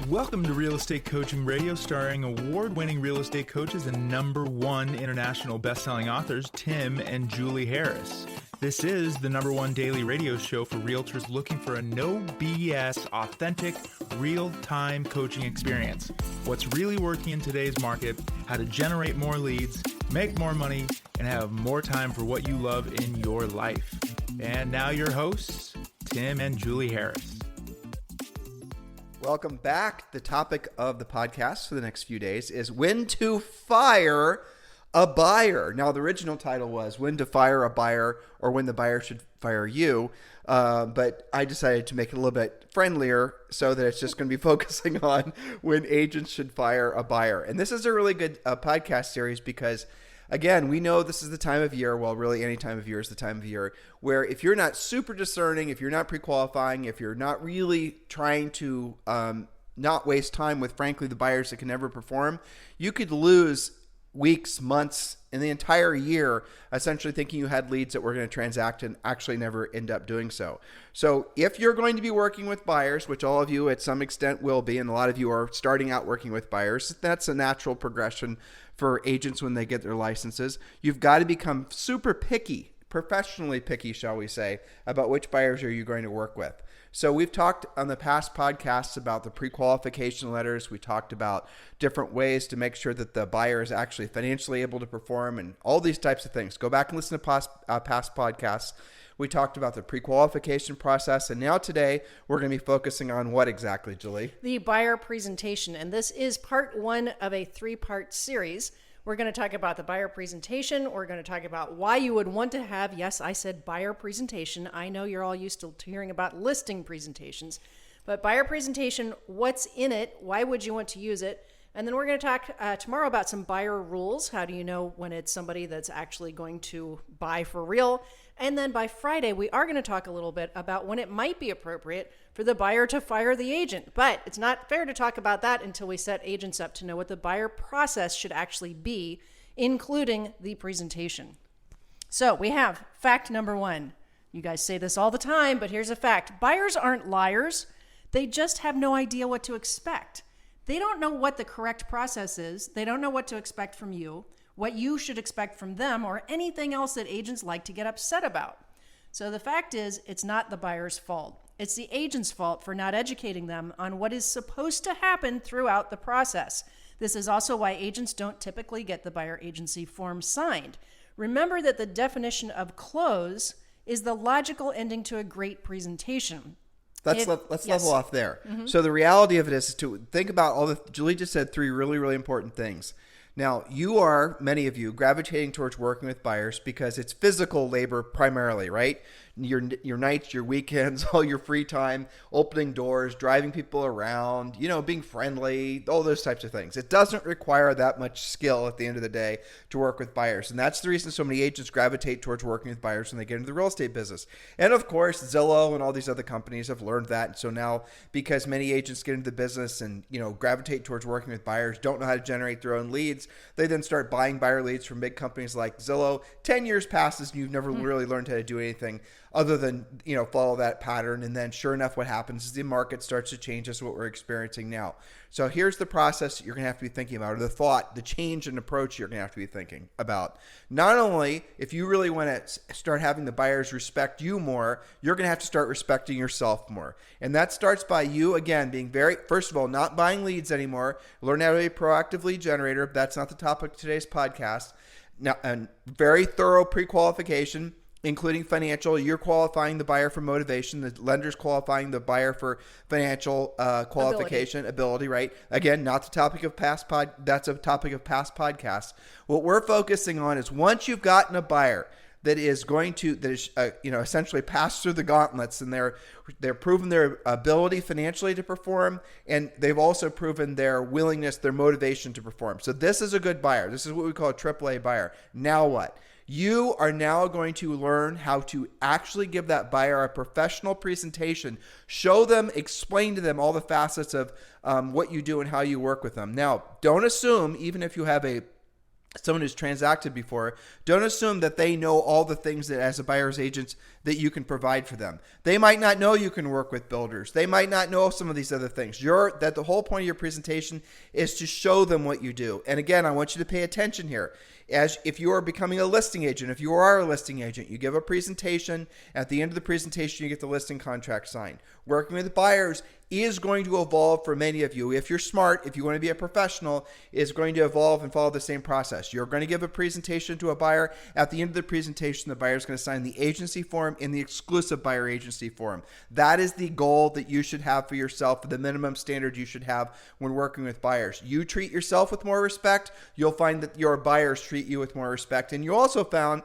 Welcome to Real Estate Coaching Radio, starring award-winning real estate coaches and #1 international best-selling authors, Tim and Julie Harris. This is the #1 daily radio show for realtors looking for a no BS, authentic, real-time coaching experience. What's really working in today's market, how to generate more leads, make more money, and have more time for what you love in your life. And now your hosts, Tim and Julie Harris. Welcome back. The topic of the podcast for the next few days is when to fire a buyer. Now, the original title was when to fire a buyer or when the buyer should fire you. But I decided to make it a little bit friendlier so that it's just going to be focusing on when agents should fire a buyer. And this is a really good podcast series because, again, we know this is the time of year, well, really any time of year is the time of year, where if you're not super discerning, if you're not pre-qualifying, if you're not really trying to not waste time with, frankly, the buyers that can never perform, you could lose weeks, months, and the entire year essentially thinking you had leads that were going to transact and actually never end up doing so. So if you're going to be working with buyers, which all of you at some extent will be, and a lot of you are starting out working with buyers, that's a natural progression for agents when they get their licenses. You've got to become super picky, professionally picky, shall we say, about which buyers are you going to work with. So we've talked on the past podcasts about the pre-qualification letters. We talked about different ways to make sure that the buyer is actually financially able to perform and all these types of things. Go back and listen to past podcasts. We talked about the pre-qualification process, and now today we're going to be focusing on what exactly, Julie? The buyer presentation, and this is part 1 of a 3-part series. We're going to talk about the buyer presentation. We're going to talk about why you would want to have, yes, I said buyer presentation. I know you're all used to hearing about listing presentations, but buyer presentation, what's in it? Why would you want to use it? And then we're going to talk tomorrow about some buyer rules. How do you know when it's somebody that's actually going to buy for real? And then by Friday, we are going to talk a little bit about when it might be appropriate for the buyer to fire the agent. But it's not fair to talk about that until we set agents up to know what the buyer process should actually be, including the presentation. So we have fact number 1. You guys say this all the time, but here's a fact. Buyers aren't liars. They just have no idea what to expect. They don't know what the correct process is. They don't know what to expect from you, what you should expect from them, or anything else that agents like to get upset about. So the fact is, it's not the buyer's fault. It's the agent's fault for not educating them on what is supposed to happen throughout the process. This is also why agents don't typically get the buyer agency form signed. Remember that the definition of close is the logical ending to a great presentation. Let's level off there. Mm-hmm. So the reality of it is to think about Julie just said 3 really, really important things. Now, you are, many of you, gravitating towards working with buyers because it's physical labor primarily, right? Your nights, your weekends, all your free time, opening doors, driving people around, being friendly, all those types of things. It doesn't require that much skill at the end of the day to work with buyers. And that's the reason so many agents gravitate towards working with buyers when they get into the real estate business. And of course, Zillow and all these other companies have learned that. And so now, because many agents get into the business and, gravitate towards working with buyers, don't know how to generate their own leads, they then start buying buyer leads from big companies like Zillow. 10 years passes and you've never really learned how to do anything other than, follow that pattern. And then sure enough, what happens is the market starts to change. That's what we're experiencing now. So here's the process that you're going to have to be thinking about, or the change in approach you're going to have to be thinking about. Not only if you really want to start having the buyers respect you more, you're going to have to start respecting yourself more. And that starts by you, again, being first of all, not buying leads anymore. Learn how to be a proactive lead generator. That's not the topic of today's podcast. Now, and very thorough pre-qualification, including financial. You're qualifying the buyer for motivation. The lender's qualifying the buyer for financial qualification, ability, right? Again, not the topic of that's a topic of past podcasts. What we're focusing on is once you've gotten a buyer that is essentially passed through the gauntlets, and they're proven their ability financially to perform, and they've also proven their willingness, their motivation to perform. So this is a good buyer. This is what we call a AAA buyer. Now what? You are now going to learn how to actually give that buyer a professional presentation, show them, explain to them all the facets of what you do and how you work with them. Now, don't assume, even if you have a someone who's transacted before, don't assume that they know all the things that as a buyer's agent that you can provide for them. They might not know you can work with builders. They might not know some of these other things. That the whole point of your presentation is to show them what you do. And again, I want you to pay attention here. As if you are becoming a listing agent, if you are a listing agent, you give a presentation. At the end of the presentation, you get the listing contract signed. Working with buyers is going to evolve for many of you. If you're smart, if you want to be a professional, is going to evolve and follow the same process. You're going to give a presentation to a buyer. At the end of the presentation, the buyer is going to sign the agency form in the exclusive buyer agency form. That is the goal that you should have for yourself, the minimum standard you should have when working with buyers. You treat yourself with more respect, you'll find that your buyers treat you with more respect. And you also find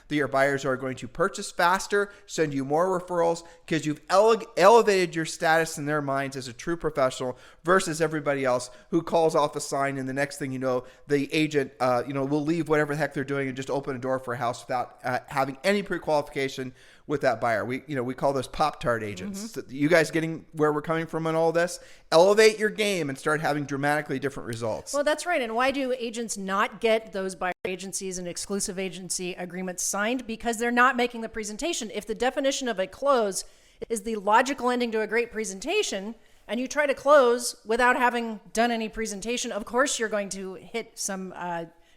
that your buyers are going to purchase faster, send you more referrals, because you've elevated your status in their minds as a true professional versus everybody else who calls off a sign, and the next thing you know, the agent will leave whatever the heck they're doing and just open a door for a house without having any pre-qualification with that buyer. We call those Pop-Tart agents. So you guys getting where we're coming from on all this? Elevate your game and start having dramatically different results. Well, that's right. And why do agents not get those buyer agencies and exclusive agency agreements signed? Because they're not making the presentation. If the definition of a close is the logical ending to a great presentation, and you try to close without having done any presentation, of course you're going to hit some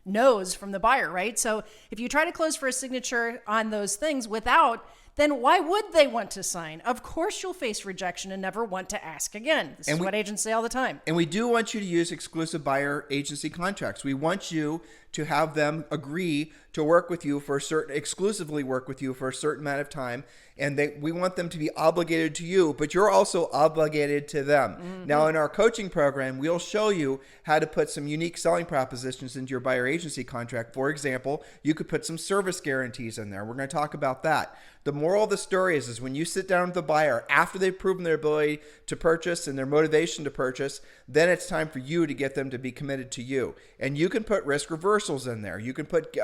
no's from the buyer, right? So if you try to close for a signature on those things without, then why would they want to sign? Of course you'll face rejection and never want to ask again. This is what agents say all the time. And we do want you to use exclusive buyer agency contracts. We want you to have them agree to work with you exclusively work with you for a certain amount of time. And we want them to be obligated to you, but you're also obligated to them. Mm-hmm. Now, in our coaching program, we'll show you how to put some unique selling propositions into your buyer agency contract. For example, you could put some service guarantees in there. We're going to talk about that. The moral of the story is when you sit down with the buyer after they've proven their ability to purchase and their motivation to purchase, then it's time for you to get them to be committed to you. And you can put risk reversals in there. You can put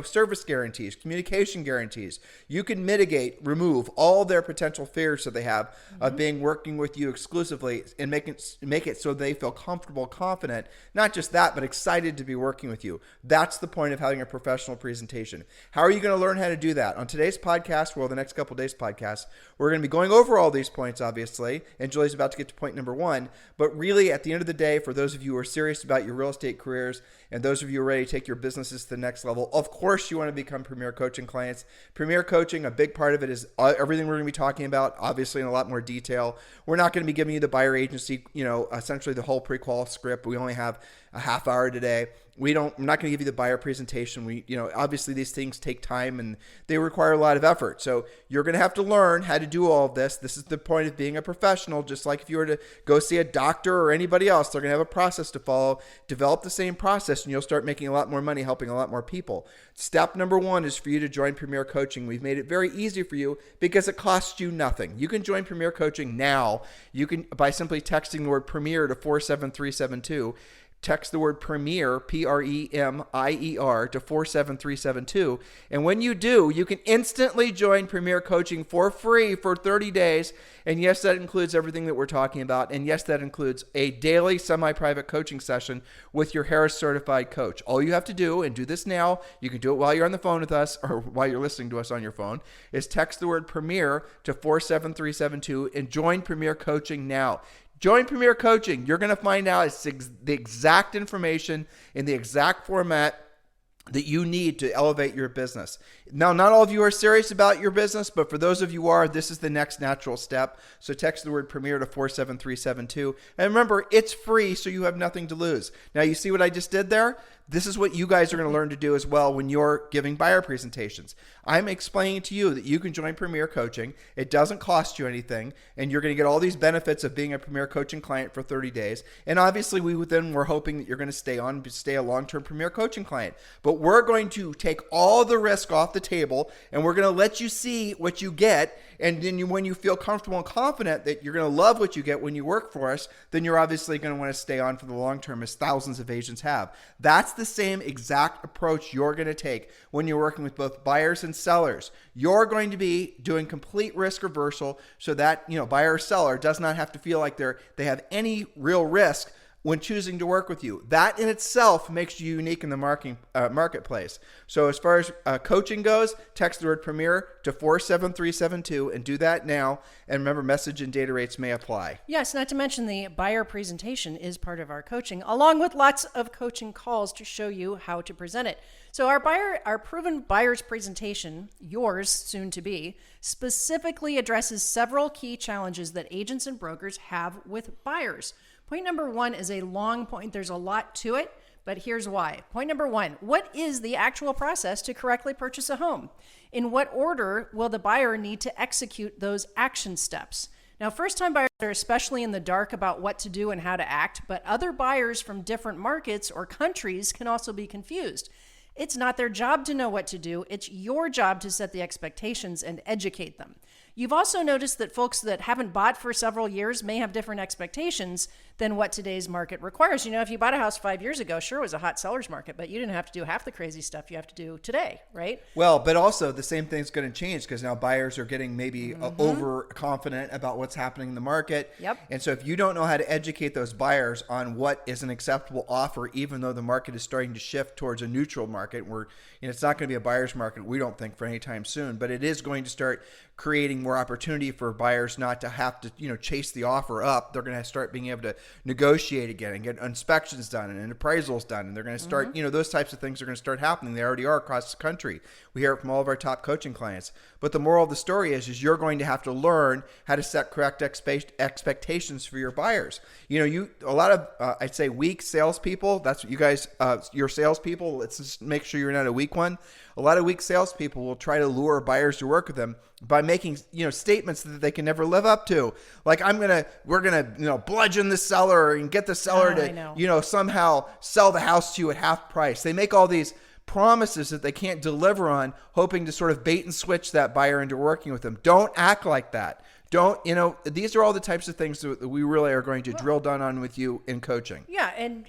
service guarantees, communication guarantees. You can remove all their potential fears that they have of working with you exclusively, and make it so they feel comfortable, confident, not just that, but excited to be working with you. That's the point of having a professional presentation. How are you going to learn how to do that? On today's podcast, the next couple of days podcast, we're going to be going over all these points, obviously, and Julie's about to get to point number 1. But really, at the end of the day, for those of you who are serious about your real estate careers and those of you who are ready to take your businesses to the next level, of course you want to become Premier Coaching clients. Premier Coaching, a big part of it is everything we're going to be talking about, obviously in a lot more detail. We're not going to be giving you the buyer agency, essentially the whole pre-qual script. We only have a half hour today. I'm not going to give you the buyer presentation. Obviously these things take time and they require a lot of effort. So you're going to have to learn how to do all of this. This is the point of being a professional. Just like if you were to go see a doctor or anybody else, they're going to have a process to follow. Develop the same process and you'll start making a lot more money, helping a lot more people. Step number 1 is for you to join Premier Coaching. We've made it very easy for you because it costs you nothing. You can join Premier Coaching now. You can by simply texting the word Premier to 47372. Text the word Premier, Premier, to 47372. And when you do, you can instantly join Premier Coaching for free for 30 days. And yes, that includes everything that we're talking about. And yes, that includes a daily semi-private coaching session with your Harris certified coach. All you have to do, and do this now, you can do it while you're on the phone with us or while you're listening to us on your phone, is text the word Premier to 47372 and join Premier Coaching now. Join Premier Coaching. You're going to find out it's the exact information in the exact format that you need to elevate your business. Now, not all of you are serious about your business, but for those of you who are, this is the next natural step. So text the word Premier to 47372. And remember, it's free, so you have nothing to lose. Now, you see what I just did there? This is what you guys are going to learn to do as well when you're giving buyer presentations. I'm explaining to you that you can join Premier Coaching. It doesn't cost you anything, and you're going to get all these benefits of being a Premier Coaching client for 30 days. And obviously, we're hoping that you're going to stay a long-term Premier Coaching client. But we're going to take all the risk off the table, and we're going to let you see what you get. And then when you feel comfortable and confident that you're going to love what you get when you work for us, then you're obviously going to want to stay on for the long term, as thousands of agents have. That's the same exact approach you're going to take when you're working with both buyers and sellers. You're going to be doing complete risk reversal so that, buyer or seller does not have to feel like they have any real risk when choosing to work with you. That in itself makes you unique in the marketplace. So as far as coaching goes, text the word Premier to 47372 and do that now. And remember, message and data rates may apply. Yes, not to mention the buyer presentation is part of our coaching, along with lots of coaching calls to show you how to present it. So our proven buyer's presentation, yours soon to be, specifically addresses several key challenges that agents and brokers have with buyers. Point number one is a long point. There's a lot to it, but here's why. Point number one, what is the actual process to correctly purchase a home? In what order will the buyer need to execute those action steps? Now, first-time buyers are especially in the dark about what to do and how to act, but other buyers from different markets or countries can also be confused. It's not their job to know what to do. It's your job to set the expectations and educate them. You've also noticed that folks that haven't bought for several years may have different expectations than what today's market requires. You know, if you bought a house 5 years ago, sure, it was a hot seller's market, but you didn't have to do half the crazy stuff you have to do today, right? Well, but also the same thing's going to change because now buyers are getting maybe overconfident about what's happening in the market. Yep. And so if you don't know how to educate those buyers on what is an acceptable offer, even though the market is starting to shift towards a neutral market, where it's not going to be a buyer's market, we don't think, for any time soon, but it is going to start creating more opportunity for buyers not to have to, chase the offer up. They're going to start being able to negotiate again and get inspections done and appraisals done. And they're going to start, those types of things are going to start happening. They already are across the country. We hear it from all of our top coaching clients. But the moral of the story is you're going to have to learn how to set correct expectations for your buyers. A lot of, I'd say, weak salespeople, that's what you guys, your salespeople, let's just make sure you're not a weak one. A lot of weak salespeople will try to lure buyers to work with them by making, statements that they can never live up to. Like, we're gonna, bludgeon the seller and get the seller to, somehow sell the house to you at half price. They make all these promises that they can't deliver on, hoping to sort of bait and switch that buyer into working with them. Don't act like that. These are all the types of things that we really are going to drill down on with you in coaching. Yeah. And,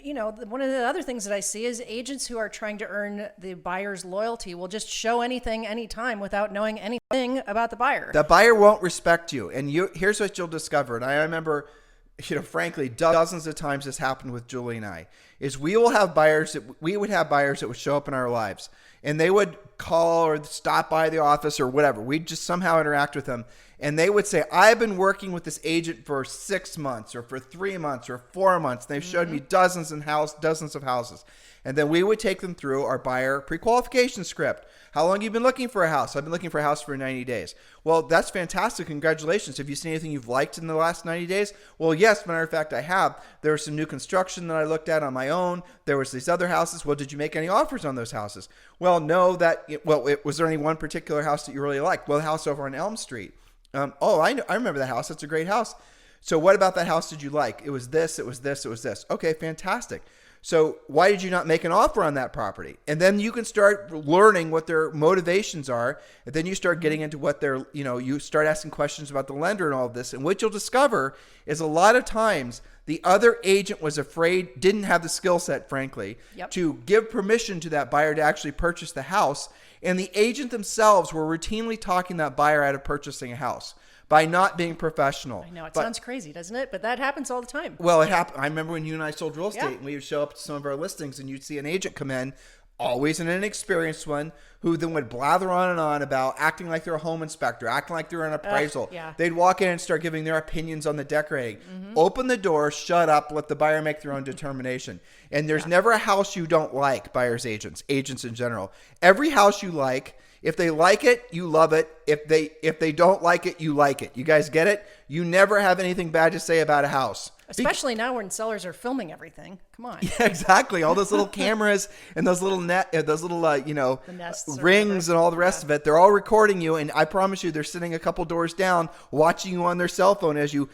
one of the other things that I see is agents who are trying to earn the buyer's loyalty will just show anything, anytime without knowing anything about the buyer. The buyer won't respect you. And here's what you'll discover. And I remember, frankly, dozens of times this happened with Julie and I, is we would have buyers that would show up in our lives, and they would call or stop by the office or whatever. We'd just somehow interact with them. And they would say, I've been working with this agent for 6 months or for 3 months or 4 months. They've showed me dozens of houses. And then we would take them through our buyer pre-qualification script. How long have you been looking for a house? I've been looking for a house for 90 days. Well, that's fantastic. Congratulations. Have you seen anything you've liked in the last 90 days? Well, yes, as a matter of fact, I have. There was some new construction that I looked at on my own. There was these other houses. Well, did you make any offers on those houses? Well, no. Was there any one particular house that you really liked? Well, the house over on Elm Street. I remember that house. That's a great house. So what about that house did you like? It was this, it was this, it was this. Okay, fantastic. So why did you not make an offer on that property? And then you can start learning what their motivations are. And then you start getting into what you start asking questions about the lender and all of this. And what you'll discover is a lot of times the other agent was afraid, didn't have the skill set, frankly, to give permission to that buyer to actually purchase the house. And the agent themselves were routinely talking that buyer out of purchasing a house by not being professional. I know, sounds crazy, doesn't it? But that happens all the time. Well, it happened. I remember when you and I sold real estate, and we would show up to some of our listings, and you'd see an agent come in, always an inexperienced one, who then would blather on and on about acting like they're a home inspector, acting like they're an appraisal. They'd walk in and start giving their opinions on the decorating. Open the door, shut up, let the buyer make their own determination. And there's never a house you don't like, buyer's agents in general. Every house you like, if they like it, you love it. If they don't like it, you like it. You guys get it? You never have anything bad to say about a house. Especially now when sellers are filming everything. Come on. Yeah, exactly. All those little cameras and those little rings and all the rest of it. They're all recording you, and I promise you, they're sitting a couple doors down, watching you on their cell phone as you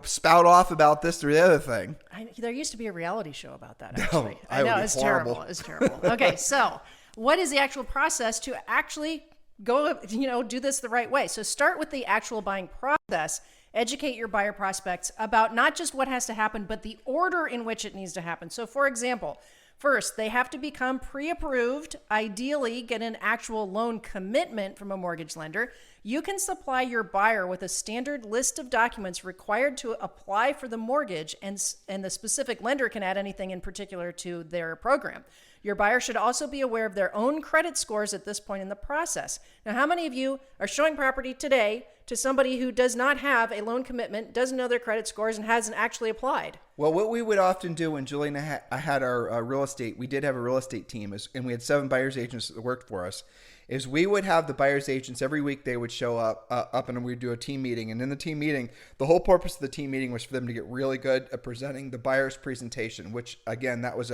spout off about this or the other thing. There used to be a reality show about that. Actually, No, I know it's terrible. It's terrible. Okay, so what is the actual process to actually go, do this the right way? So start with the actual buying process. Educate your buyer prospects about not just what has to happen, but the order in which it needs to happen. So for example, First, they have to become pre-approved, ideally get an actual loan commitment from a mortgage lender. You can supply your buyer with a standard list of documents required to apply for the mortgage, and the specific lender can add anything in particular to their program. Your buyer should also be aware of their own credit scores at this point in the process. Now, how many of you are showing property today to somebody who does not have a loan commitment, doesn't know their credit scores, and hasn't actually applied? Well, what we would often do when Julie and I had our real estate, we did have a real estate team, and we had 7 buyer's agents that worked for us, is we would have the buyer's agents every week. They would show up and we'd do a team meeting. And in the team meeting, the whole purpose of the team meeting was for them to get really good at presenting the buyer's presentation, which again, it was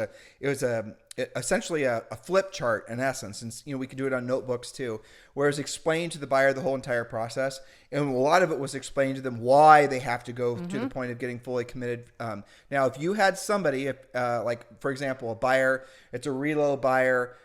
essentially a flip chart in essence. And we could do it on notebooks too, where it was explained to the buyer the whole entire process. And a lot of it was explained to them why they have to go to the point of getting fully committed. Now, if you had somebody, like for example, a buyer, it's a reload buyer,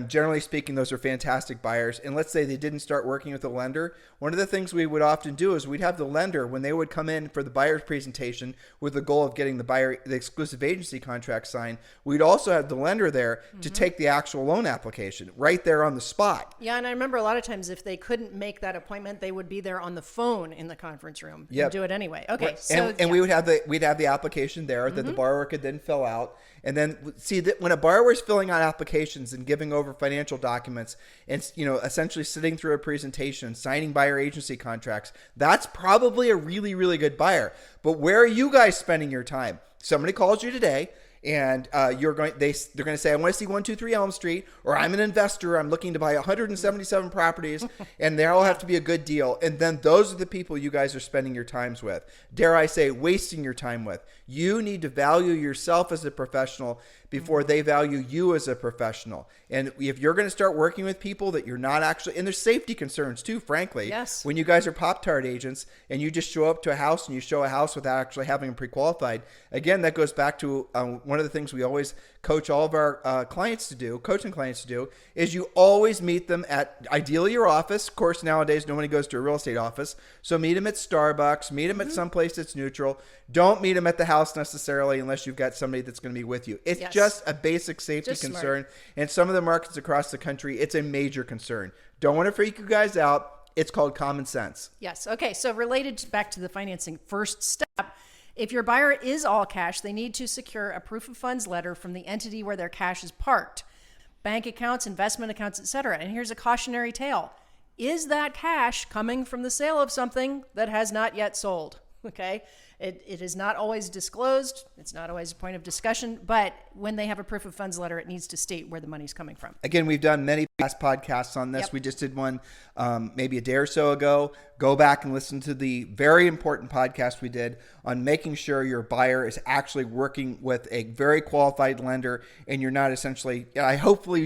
generally speaking, those are fantastic buyers. And let's say they didn't start working with a lender. One of the things we would often do is we'd have the lender, when they would come in for the buyer's presentation with the goal of getting the exclusive agency contract signed, we'd also have the lender there to take the actual loan application right there on the spot. Yeah, and I remember a lot of times if they couldn't make that appointment, they would be there on the phone in the conference room and do it anyway. Okay, right. so we'd have the application there that the borrower could then fill out. And then see that when a borrower is filling out applications and giving over financial documents and essentially sitting through a presentation, signing buyer agency contracts, that's probably a really, really good buyer. But where are you guys spending your time? Somebody calls you today and they're going to say, I want to see 123 Elm Street, or I'm an investor, I'm looking to buy 177 properties, and they all have to be a good deal. And then those are the people you guys are spending your times with. Dare I say, wasting your time with. You need to value yourself as a professional before they value you as a professional. And if you're going to start working with people that you're not actually, and there's safety concerns too, frankly. Yes. When you guys are Pop-Tart agents and you just show up to a house and you show a house without actually having them pre-qualified, again, that goes back to one of the things we always coach all of our clients to do, coaching clients to do, is you always meet them at ideally your office. Of course, nowadays, nobody goes to a real estate office. So meet them at Starbucks, meet them at some place that's neutral. Don't meet them at the house necessarily unless you've got somebody that's going to be with you. It's just a basic safety concern. And some of the markets across the country, it's a major concern. Don't want to freak you guys out. It's called common sense. Yes. Okay. So related back to the financing first step, if your buyer is all cash, they need to secure a proof of funds letter from the entity where their cash is parked. Bank accounts, investment accounts, etc. And here's a cautionary tale. Is that cash coming from the sale of something that has not yet sold? Okay. It is not always disclosed. It's not always a point of discussion, but when they have a proof of funds letter, it needs to state where the money's coming from. Again, we've done many past podcasts on this. Yep. We just did one maybe a day or so ago. Go back and listen to the very important podcast we did on making sure your buyer is actually working with a very qualified lender, and you're not essentially, hopefully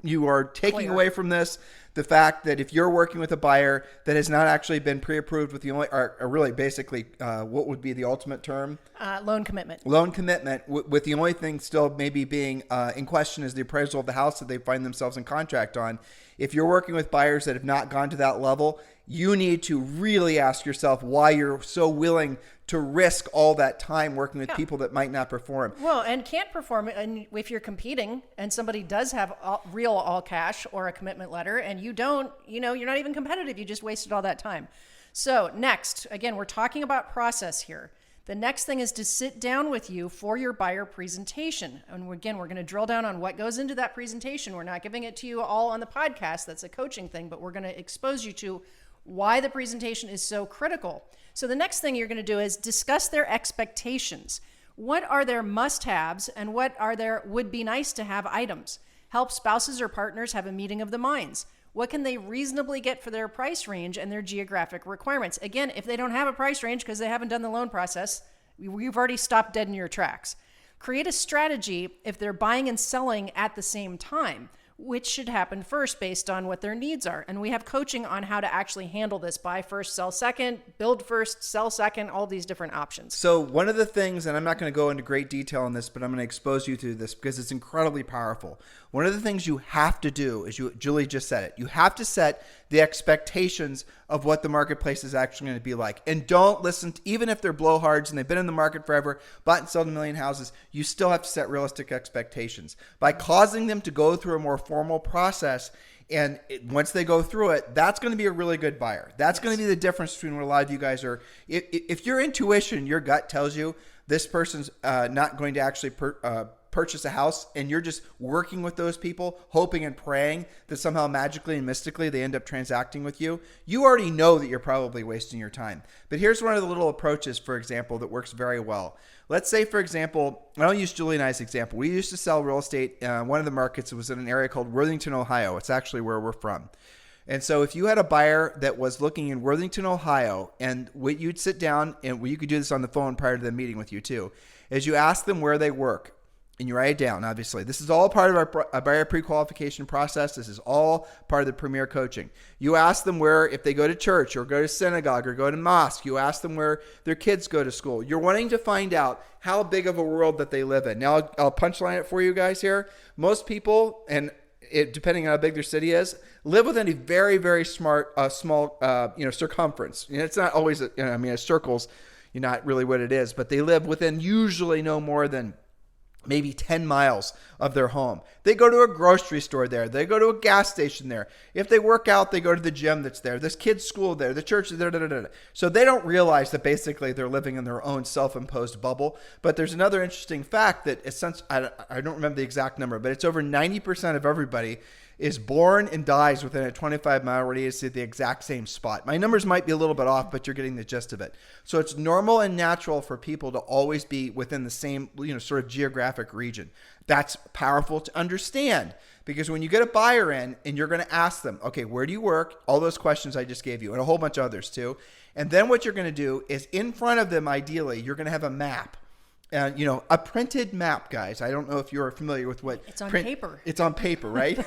you are taking away from this the fact that if you're working with a buyer that has not actually been pre-approved with the only, or really basically what would be the ultimate term? Loan commitment. Loan commitment, with the only thing still maybe being in question is the appraisal of the house that they find themselves in contract on. If you're working with buyers that have not gone to that level, you need to really ask yourself why you're so willing to risk all that time working with people that might not perform. Well, and can't perform. And if you're competing and somebody does have real all cash or a commitment letter and you don't, you're not even competitive. You just wasted all that time. So next, again, we're talking about process here. The next thing is to sit down with you for your buyer presentation. And again, we're going to drill down on what goes into that presentation. We're not giving it to you all on the podcast. That's a coaching thing, but we're going to expose you to why the presentation is so critical. So the next thing you're going to do is discuss their expectations. What are their must-haves and what are their would-be-nice-to-have items? Help spouses or partners have a meeting of the minds. What can they reasonably get for their price range and their geographic requirements? Again, if they don't have a price range because they haven't done the loan process, you've already stopped dead in your tracks. Create a strategy if they're buying and selling at the same time. which should happen first based on what their needs are. And we have coaching on how to actually handle this: buy first, sell second, build first, sell second, all these different options. So one of the things, and I'm not going to go into great detail on this, but I'm going to expose you to this because it's incredibly powerful. One of the things you have to do is, Julie just said it, you have to set the expectations of what the marketplace is actually going to be like. And don't listen to, even if they're blowhards and they've been in the market forever, bought and sold a million houses, you still have to set realistic expectations. By causing them to go through a more formal process, and once they go through it, that's going to be a really good buyer. That's going to be the difference between what a lot of you guys are. If your intuition, your gut tells you this person's not going to actually purchase a house, and you're just working with those people, hoping and praying that somehow magically and mystically they end up transacting with you, you already know that you're probably wasting your time. But here's one of the little approaches, for example, that works very well. Let's say, for example, I'll use Julie and I's example. We used to sell real estate. One of the markets was in an area called Worthington, Ohio. It's actually where we're from. And so if you had a buyer that was looking in Worthington, Ohio, and you'd sit down, and you could do this on the phone prior to the meeting with you too, is you ask them where they work. And you write it down, obviously. This is all part of our buyer pre-qualification process. This is all part of the Premier Coaching. You ask them where, if they go to church or go to synagogue or go to mosque, you ask them where their kids go to school. You're wanting to find out how big of a world that they live in. Now, I'll punchline it for you guys here. Most people, and depending on how big their city is, live within a very, very small circumference. It's not always, a circle's not really what it is, but they live within usually no more than maybe 10 miles of their home. They go to a grocery store there. They go to a gas station there. If they work out, they go to the gym that's there. There's kids' school there. The church is there. So they don't realize that basically they're living in their own self-imposed bubble. But there's another interesting fact that I don't remember the exact number, but it's over 90% of everybody is born and dies within a 25-mile radius at the exact same spot. My numbers might be a little bit off, but you're getting the gist of it. So it's normal and natural for people to always be within the same, sort of geographic region. That's powerful to understand, because when you get a buyer in and you're going to ask them, okay, where do you work? All those questions I just gave you, and a whole bunch of others too. And then what you're going to do is, in front of them, ideally, you're going to have a map. A printed map, guys. I don't know if you're familiar with what it's on paper. It's on paper, right?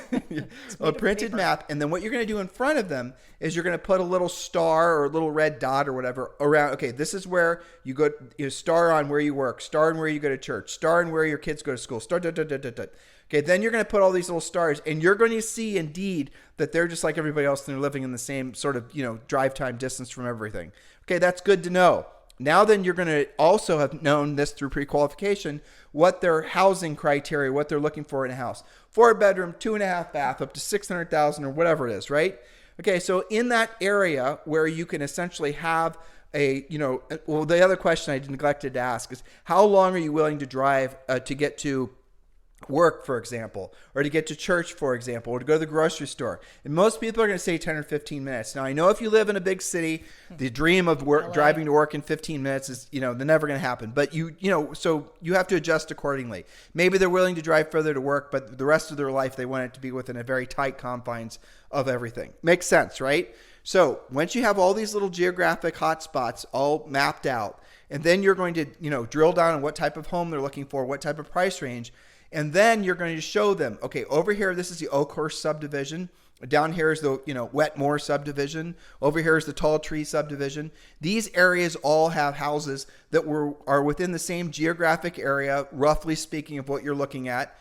A printed map. And then what you're going to do in front of them is you're going to put a little star or a little red dot or whatever around. Okay, this is where you go. Star on where you work. Star on where you go to church. Star on where your kids go to school. Star. Okay, then you're going to put all these little stars, and you're going to see indeed that they're just like everybody else, and they're living in the same sort of drive time distance from everything. Okay, that's good to know. Now then, you're going to also have known this through pre-qualification, what their housing criteria, what they're looking for in a house. 4-bedroom, 2.5 bath, up to $600,000 or whatever it is, right? Okay, so in that area where you can essentially have the other question I neglected to ask is, how long are you willing to drive to get to work, for example, or to get to church, for example, or to go to the grocery store? And most people are going to say 10 or 15 minutes. Now, I know if you live in a big city, the dream of driving to work in 15 minutes is, they're never going to happen. But so you have to adjust accordingly. Maybe they're willing to drive further to work, but the rest of their life, they want it to be within a very tight confines of everything. Makes sense, right? So once you have all these little geographic hotspots all mapped out, and then you're going to, drill down on what type of home they're looking for, what type of price range. And then you're going to show them, okay, over here, this is the Oakhurst subdivision. Down here is the, Wetmore subdivision. Over here is the Tall Tree subdivision. These areas all have houses that are within the same geographic area, roughly speaking, of what you're looking at.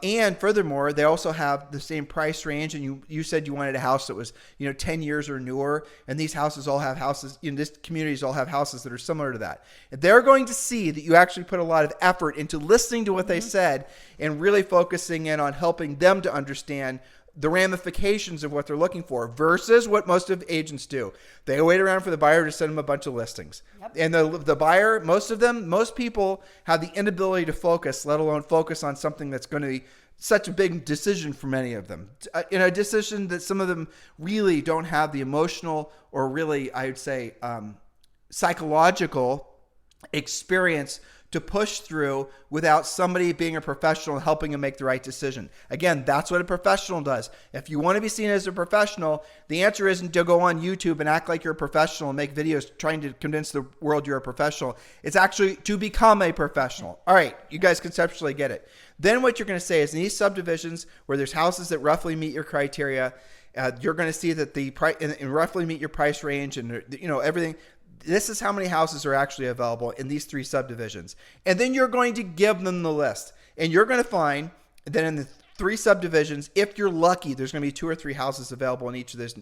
And furthermore, they also have the same price range. And you said you wanted a house that was, 10 years or newer. And these houses all have houses, these communities all have houses that are similar to that. And they're going to see that you actually put a lot of effort into listening to what they said and really focusing in on helping them to understand the ramifications of what they're looking for, versus what most of agents do. They wait around for the buyer to send them a bunch of listings. Yep. And the buyer, most people have the inability to focus, let alone focus on something that's going to be such a big decision for many of them. In a decision that some of them really don't have the emotional or really, I would say, psychological experience to push through without somebody being a professional and helping them make the right decision. Again, that's what a professional does. If you want to be seen as a professional, the answer isn't to go on YouTube and act like you're a professional and make videos trying to convince the world you're a professional. It's actually to become a professional. All right, you guys conceptually get it. Then what you're going to say is in these subdivisions where there's houses that roughly meet your criteria, you're going to see that the price and roughly meet your price range and everything. This is how many houses are actually available in these 3 subdivisions. And then you're going to give them the list. And you're going to find that in the 3 subdivisions, if you're lucky, there's going to be 2 or 3 houses available in each of those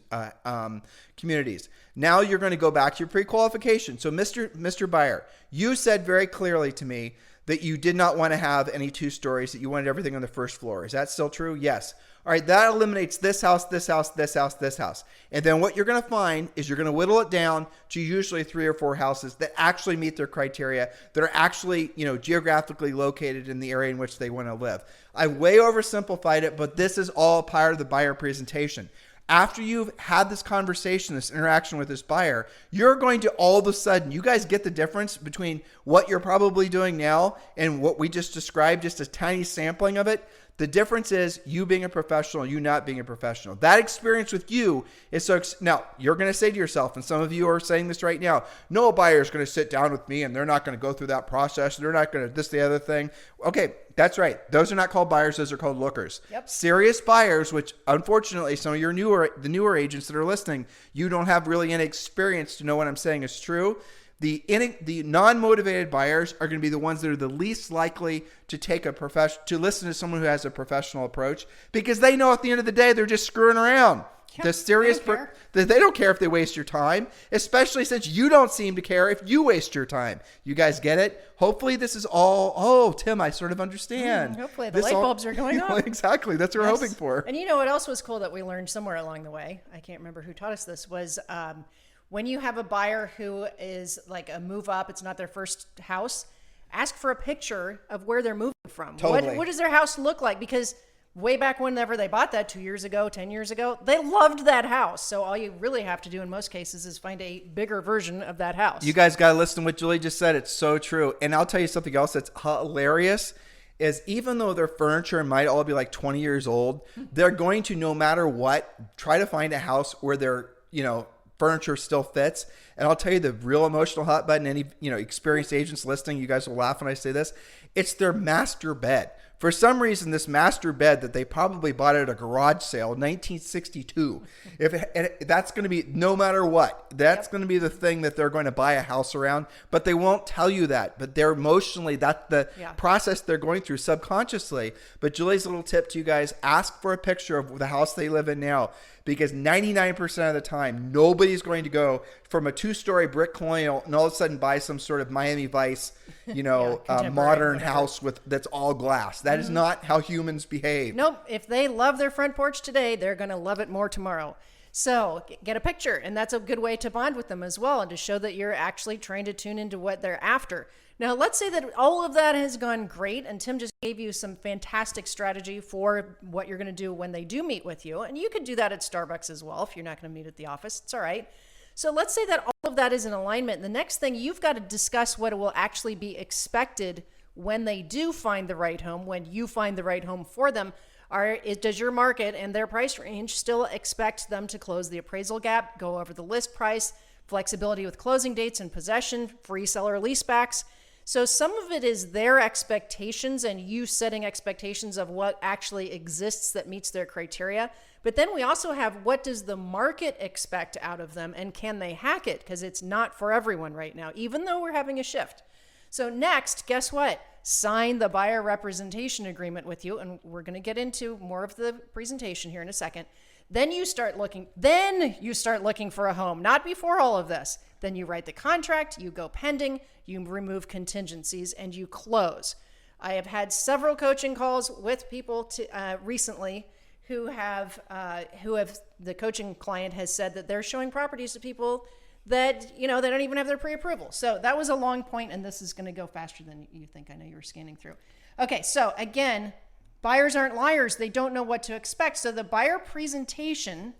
communities. Now you're going to go back to your pre-qualification. So Mr. Buyer, you said very clearly to me that you did not want to have any 2 stories, that you wanted everything on the first floor. Is that still true? Yes. All right, that eliminates this house, this house, this house, this house. And then what you're going to find is you're going to whittle it down to usually 3 or 4 houses that actually meet their criteria, that are actually, geographically located in the area in which they want to live. I way oversimplified it, but this is all part of the buyer presentation. After you've had this conversation, this interaction with this buyer, you're going to all of a sudden, you guys get the difference between what you're probably doing now and what we just described, just a tiny sampling of it. The difference is you being a professional, you not being a professional. That experience with you is so. Now, you're going to say to yourself, and some of you are saying this right now, no buyer is going to sit down with me and they're not going to go through that process. They're not going to this, the other thing. Okay, that's right. Those are not called buyers. Those are called lookers. Yep. Serious buyers, which unfortunately some of the newer agents that are listening, you don't have really any experience to know what I'm saying is true. The non-motivated buyers are going to be the ones that are the least likely to take to listen to someone who has a professional approach, because they know at the end of the day they're just screwing around. Yeah, the serious they don't care if they waste your time, especially since you don't seem to care if you waste your time. You guys get it? Hopefully this is all. Oh, Tim, I sort of understand. Hopefully the light bulbs are going on. Exactly, that's what we're hoping for. And you know what else was cool that we learned somewhere along the way? I can't remember who taught us this. Was when you have a buyer who is like a move up, it's not their first house, ask for a picture of where they're moving from. Totally. What does their house look like? Because way back whenever they bought that 2 years ago, 10 years ago, they loved that house. So all you really have to do in most cases is find a bigger version of that house. You guys got to listen to what Julie just said. It's so true. And I'll tell you something else that's hilarious is even though their furniture might all be like 20 years old, they're going to, no matter what, try to find a house where their, furniture still fits. And I'll tell you the real emotional hot button, any, experienced agents listening, you guys will laugh when I say this. It's their master bed. For some reason, this master bed that they probably bought at a garage sale, 1962, that's going to be, no matter what, that's going to be the thing that they're going to buy a house around, but they won't tell you that. But they're emotionally, that's the process they're going through subconsciously. But Julie's little tip to you guys, ask for a picture of the house they live in now, because 99% of the time, nobody's going to go from a 2-story brick colonial and all of a sudden buy some sort of Miami Vice, modern house that's all glass. That is not how humans behave. Nope. If they love their front porch today, they're going to love it more tomorrow. So get a picture, and that's a good way to bond with them as well, and to show that you're actually trying to tune into what they're after. Now, let's say that all of that has gone great, and Tim just gave you some fantastic strategy for what you're going to do when they do meet with you. And you could do that at Starbucks as well if you're not going to meet at the office. It's all right. So let's say that all of that is in alignment. The next thing, you've got to discuss what will actually be expected when they do find the right home, when you find the right home for them. Does your market and their price range still expect them to close the appraisal gap, go over the list price, flexibility with closing dates and possession, free seller leasebacks? So some of it is their expectations and you setting expectations of what actually exists that meets their criteria. But then we also have, what does the market expect out of them, and can they hack it? Because it's not for everyone right now, even though we're having a shift. So next, guess what? Sign the buyer representation agreement with you. And we're going to get into more of the presentation here in a second. Then you start looking for a home, not before all of this. Then you write the contract, you go pending, you remove contingencies, and you close. I have had several coaching calls with people recently who have the coaching client has said that they're showing properties to people that, they don't even have their pre-approval. So that was a long point, and this is going to go faster than you think. I know you were scanning through. Okay, so again, buyers aren't liars. They don't know what to expect. So the buyer presentation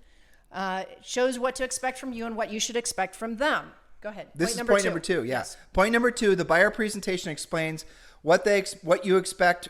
shows what to expect from you and what you should expect from them. Go ahead. This is point number two. Yeah. Yes. Point number 2, the buyer presentation explains what you expect,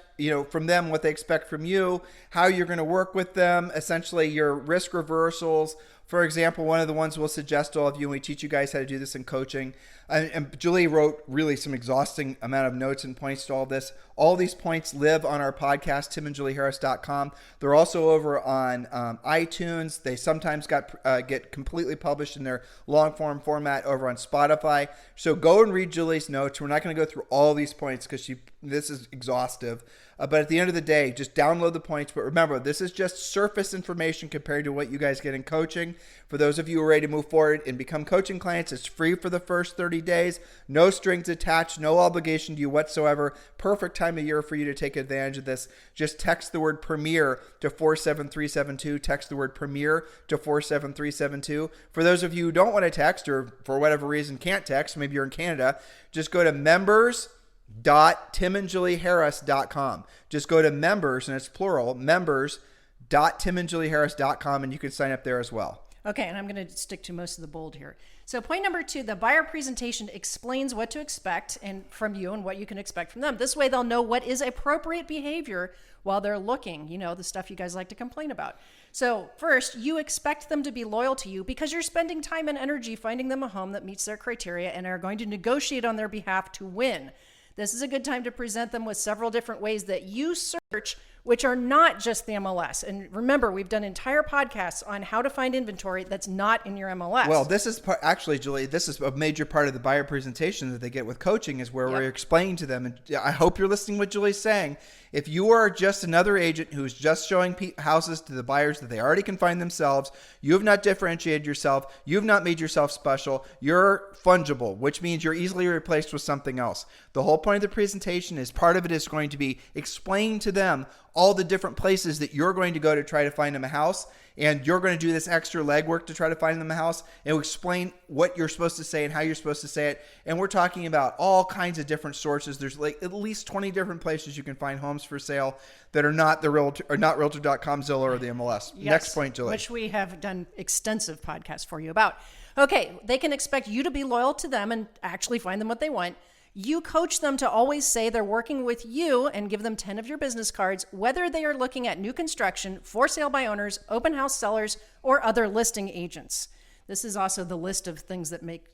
from them, what they expect from you, how you're going to work with them, essentially your risk reversals. For example, one of the ones we'll suggest to all of you, and we teach you guys how to do this in coaching. And Julie wrote really some exhausting amount of notes and points to all this. All these points live on our podcast, timandjulieharris.com. They're also over on iTunes. They sometimes get completely published in their long form format over on Spotify. So go and read Julie's notes. We're not going to go through all these points because this is exhaustive. But at the end of the day, just download the points. But remember, this is just surface information compared to what you guys get in coaching. For those of you who are ready to move forward and become coaching clients, it's free for the first 30 days. No strings attached, no obligation to you whatsoever. Perfect time of year for you to take advantage of this. Just text the word Premier to 47372. Text the word Premier to 47372. For those of you who don't want to text or for whatever reason can't text, maybe you're in Canada, just go to members.timandjulieharris.com. Just go to members, and it's plural, members.timandjulieharris.com, and you can sign up there as well. Okay, and I'm going to stick to most of the bold here. So point number 2, the buyer presentation explains what to expect from you and what you can expect from them. This way they'll know what is appropriate behavior while they're looking, the stuff you guys like to complain about. So first, you expect them to be loyal to you because you're spending time and energy finding them a home that meets their criteria and are going to negotiate on their behalf to win. This is a good time to present them with several different ways that you search, which are not just the MLS. And remember, we've done entire podcasts on how to find inventory that's not in your MLS. Well, this is actually, Julie, this is a major part of the buyer presentation that they get with coaching is where we're explaining to them. And I hope you're listening to what Julie's saying. If you are just another agent who's just showing houses to the buyers that they already can find themselves, you have not differentiated yourself, you have not made yourself special, you're fungible, which means you're easily replaced with something else. The whole point of the presentation is part of it is going to be explaining to them all the different places that you're going to go to try to find them a house. And you're going to do this extra legwork to try to find them a house, and we'll explain what you're supposed to say and how you're supposed to say it. And we're talking about all kinds of different sources. There's like at least 20 different places you can find homes for sale that are not the Realtor or not Realtor.com, Zillow, or the MLS. Yes, next point, Julie. Which we have done extensive podcasts for you about. Okay, they can expect you to be loyal to them and actually find them what they want. You coach them to always say they're working with you and give them 10 of your business cards, whether they are looking at new construction, for sale by owners, open house sellers, or other listing agents. This is also the list of things that make,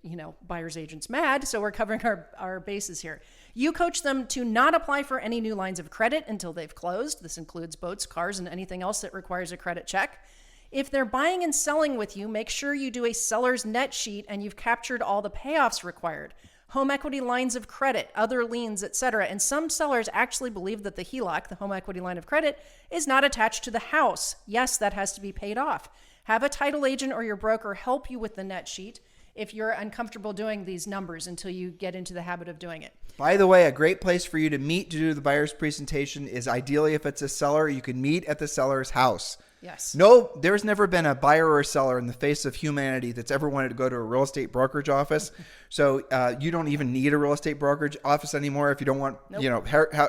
buyers agents mad. So we're covering our bases here. You coach them to not apply for any new lines of credit until they've closed. This includes boats, cars, and anything else that requires a credit check. If they're buying and selling with you, make sure you do a seller's net sheet and you've captured all the payoffs required. Home equity lines of credit, other liens, etc. And some sellers actually believe that the HELOC, the home equity line of credit, is not attached to the house. Yes, that has to be paid off. Have a title agent or your broker help you with the net sheet if you're uncomfortable doing these numbers until you get into the habit of doing it. By the way, a great place for you to meet to do the buyer's presentation is ideally if it's a seller, you can meet at the seller's house. Yes. No, there's never been a buyer or a seller in the face of humanity that's ever wanted to go to a real estate brokerage office. So you don't even need a real estate brokerage office anymore if you don't want,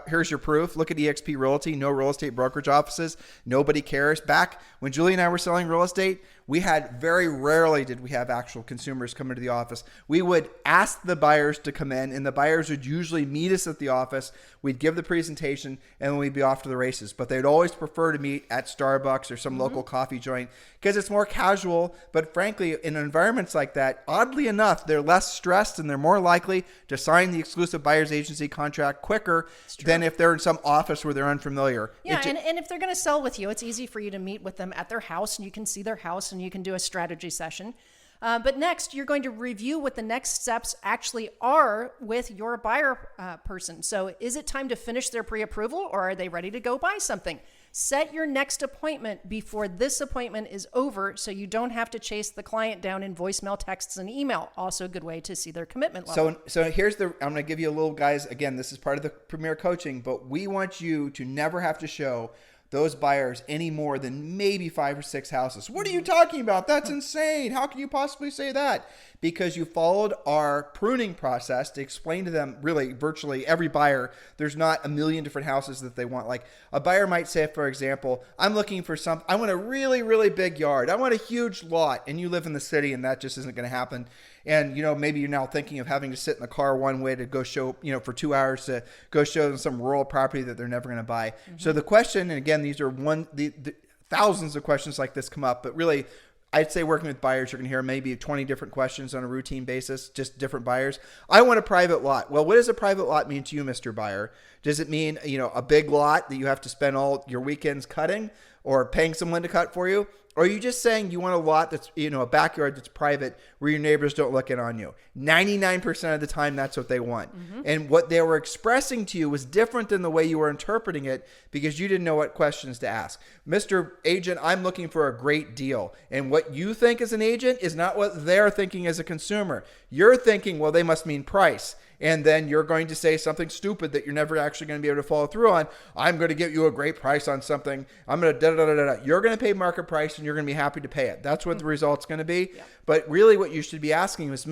here's your proof. Look at eXp Realty, no real estate brokerage offices. Nobody cares. Back when Julie and I were selling real estate, we had very rarely did we have actual consumers come into the office. We would ask the buyers to come in, and the buyers would usually meet us at the office. We'd give the presentation, and then we'd be off to the races. But they'd always prefer to meet at Starbucks or some local coffee joint because it's more casual. But frankly, in environments like that, oddly enough, they're less stressed and they're more likely to sign the exclusive buyer's agency contract quicker than if they're in some office where they're unfamiliar. Yeah, and if they're going to sell with you, it's easy for you to meet with them at their house, and you can see their house, and you can do a strategy session. But next, you're going to review what the next steps actually are with your buyer person. So is it time to finish their pre-approval, or are they ready to go buy something? Set your next appointment before this appointment is over so you don't have to chase the client down in voicemail, texts, and email. Also a good way to see their commitment level. So here's I'm going to give you a little, guys, again, this is part of the Premier Coaching, but we want you to never have to show those buyers any more than maybe 5 or 6 houses. What are you talking about? That's insane. How can you possibly say that? Because you followed our pruning process to explain to them, really virtually every buyer, there's not a million different houses that they want. Like a buyer might say, for example, I want a really, really big yard. I want a huge lot. And you live in the city and that just isn't going to happen. And, maybe you're now thinking of having to sit in the car one way to go show, for 2 hours to go show them some rural property that they're never going to buy. So the question, and again, these are the thousands of questions like this come up, but really, I'd say working with buyers, you're going to hear maybe 20 different questions on a routine basis, just different buyers. I want a private lot. Well, what does a private lot mean to you, Mr. Buyer? Does it mean, a big lot that you have to spend all your weekends cutting or paying someone to cut for you? Or are you just saying you want a lot that's, a backyard that's private where your neighbors don't look in on you? 99% of the time, that's what they want. And what they were expressing to you was different than the way you were interpreting it because you didn't know what questions to ask. Mr. Agent, I'm looking for a great deal. And what you think as an agent is not what they're thinking as a consumer. You're thinking, well, they must mean price. And then you're going to say something stupid that you're never actually going to be able to follow through on. I'm going to get you a great price on something. I'm going to da-da-da-da-da. You're going to pay market price and you're going to be happy to pay it. That's what the result's going to be. Yeah. But really what you should be asking is,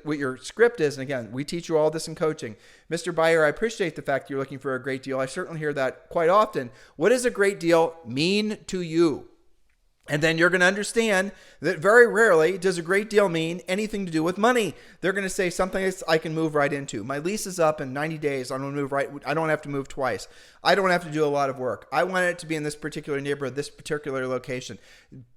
what your script is, and again, we teach you all this in coaching. Mr. Buyer, I appreciate the fact you're looking for a great deal. I certainly hear that quite often. What does a great deal mean to you? And then you're going to understand that very rarely does a great deal mean anything to do with money. They're going to say something that I can move right into. My lease is up in 90 days. I don't have to move twice. I don't have to do a lot of work. I want it to be in this particular neighborhood, this particular location.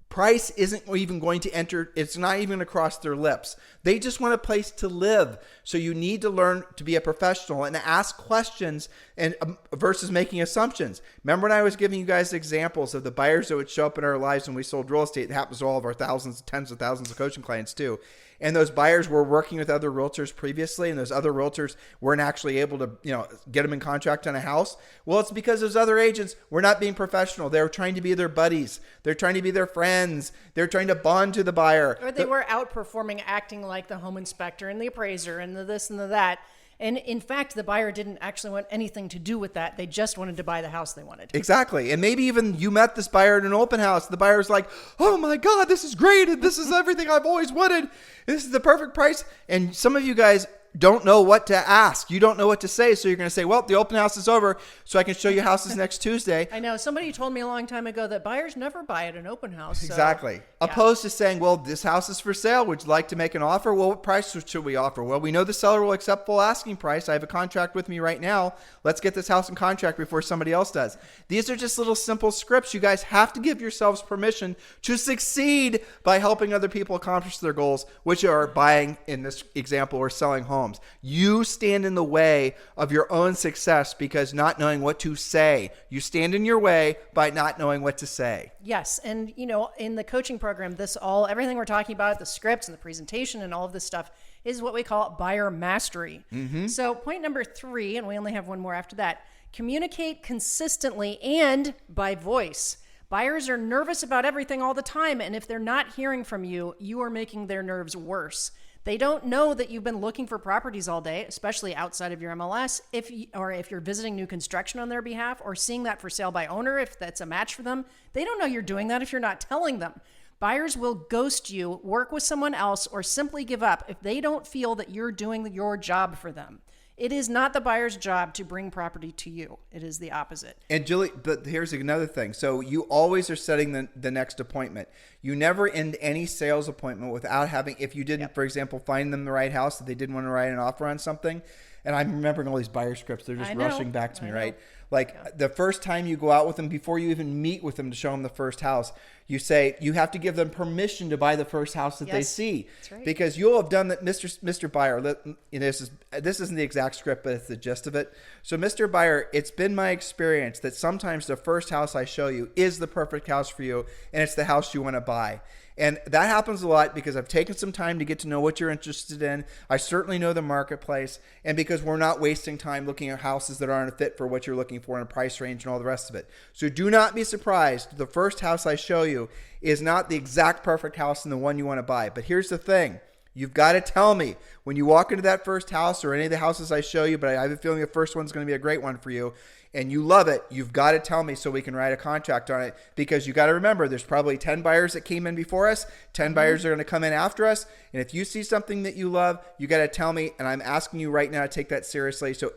Price isn't even going to enter. It's not even across their lips. They just want a place to live. So you need to learn to be a professional and ask questions and versus making assumptions. Remember when I was giving you guys examples of the buyers that would show up in our lives when we sold real estate? It happens to all of our tens of thousands of coaching clients too. And those buyers were working with other realtors previously, and those other realtors weren't actually able to, get them in contract on a house. Well, it's because those other agents were not being professional. They were trying to be their buddies. They're trying to be their friends. They're trying to bond to the buyer. Or they were outperforming, acting like the home inspector and the appraiser and the this and the that. And in fact, the buyer didn't actually want anything to do with that. They just wanted to buy the house they wanted. Exactly. And maybe even you met this buyer at an open house. The buyer's like, oh my God, this is great. And this is everything I've always wanted. This is the perfect price. And some of you guys don't know what to ask. You don't know what to say. So you're going to say, well, the open house is over, so I can show you houses next Tuesday. I know. Somebody told me a long time ago that buyers never buy at an open house. So, exactly. Yeah. Opposed to saying, well, this house is for sale. Would you like to make an offer? Well, what price should we offer? Well, we know the seller will accept full asking price. I have a contract with me right now. Let's get this house in contract before somebody else does. These are just little simple scripts. You guys have to give yourselves permission to succeed by helping other people accomplish their goals, which are buying, in this example, or selling homes. You stand in the way of your own success because not knowing what to say. You stand in your way by not knowing what to say. Yes. And, in the coaching program, everything we're talking about, the scripts and the presentation and all of this stuff is what we call buyer mastery. Mm-hmm. So point number 3, and we only have one more after that, communicate consistently and by voice. Buyers are nervous about everything all the time. And if they're not hearing from you, you are making their nerves worse. They don't know that you've been looking for properties all day, especially outside of your MLS, if you're visiting new construction on their behalf or seeing that for sale by owner, if that's a match for them. They don't know you're doing that if you're not telling them. Buyers will ghost you, work with someone else, or simply give up if they don't feel that you're doing your job for them. It is not the buyer's job to bring property to you. It is the opposite. And Julie, but here's another thing. So you always are setting the next appointment. You never end any sales appointment without having, if you didn't, for example, find them the right house, that they didn't want to write an offer on something. And I'm remembering all these buyer scripts. They're just rushing back to me, right? Like the first time you go out with them, before you even meet with them to show them the first house, you say you have to give them permission to buy the first house that they see. That's right. Because you'll have done that, Mr. Buyer. This isn't the exact script, but it's the gist of it. So, Mr. Buyer, it's been my experience that sometimes the first house I show you is the perfect house for you, and it's the house you want to buy. And that happens a lot because I've taken some time to get to know what you're interested in. I certainly know the marketplace. And because we're not wasting time looking at houses that aren't a fit for what you're looking for in a price range and all the rest of it. So do not be surprised. The first house I show you is not the exact perfect house and the one you want to buy. But here's the thing. You've got to tell me when you walk into that first house or any of the houses I show you, but I have a feeling the first one's going to be a great one for you, and you love it, you've got to tell me so we can write a contract on it, because you got to remember there's probably 10 buyers that came in before us, 10 buyers are going to come in after us, And if you see something that you love, you got to tell me. And I'm asking you right now to take that seriously. So